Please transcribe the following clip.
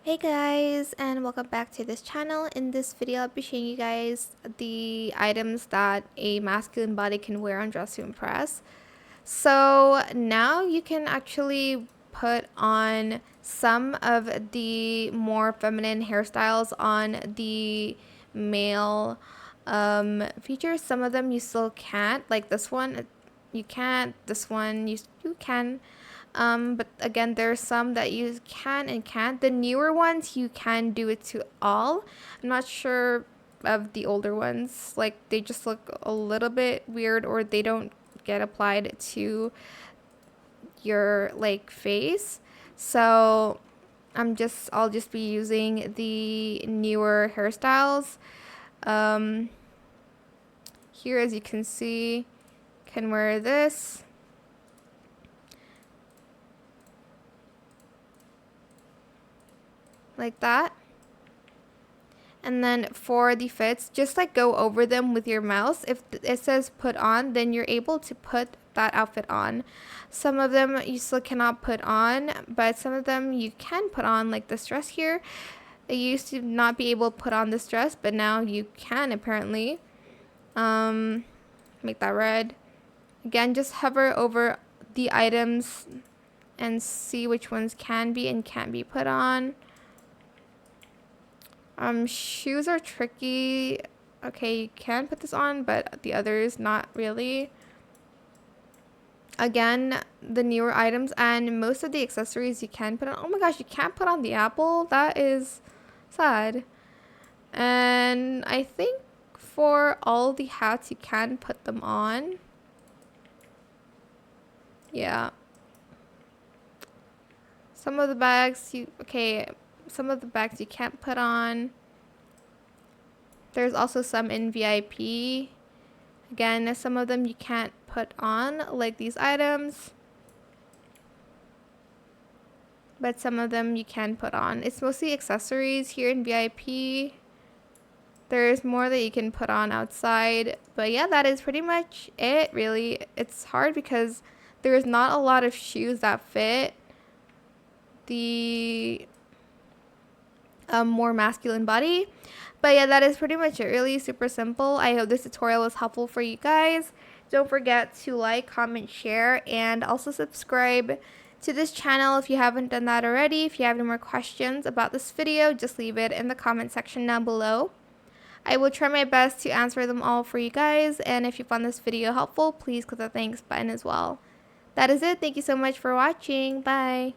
Hey guys, and welcome back to this channel. In this video I'll be showing you guys the items that a masculine body can wear on Dress to Impress. So now you can actually put on some of the more feminine hairstyles on the male features. Some of them you still can't, like this one you can't, this one you can. But again, there's some that you can and can't. The newer ones, you can do it to all. I'm not sure of the older ones. Like, they just look a little bit weird, or they don't get applied to your, like, face. So, I'll just be using the newer hairstyles. Here, as you can see, can wear this. Like that. And then for the fits, just like go over them with your mouse. If it says put on, then you're able to put that outfit on. Some of them you still cannot put on, but some of them you can put on, like this dress here. You used to not be able to put on this dress, but now you can apparently. Make that red. Again, just hover over the items and see which ones can be and can't be put on. Shoes are tricky. Okay, you can put this on, but the others not really. Again, the newer items and most of the accessories you can put on. Oh my gosh, you can't put on the apple. That is sad. And I think for all the hats you can put them on. Yeah. Some of the bags some of the bags you can't put on. There's also some in VIP. Again, some of them you can't put on, like these items. But some of them you can put on. It's mostly accessories here in VIP. There's more that you can put on outside. But yeah, that is pretty much it, really. It's hard because there's not a lot of shoes that fit the more masculine body. But yeah, that is pretty much it. Really super simple. I hope this tutorial was helpful for you guys. Don't forget to like, comment, share, and also subscribe to this channel if you haven't done that already. If you have any more questions about this video, just leave it in the comment section down below. I will try my best to answer them all for you guys, and if you found this video helpful, please click the thanks button as well. That is it. Thank you so much for watching. Bye.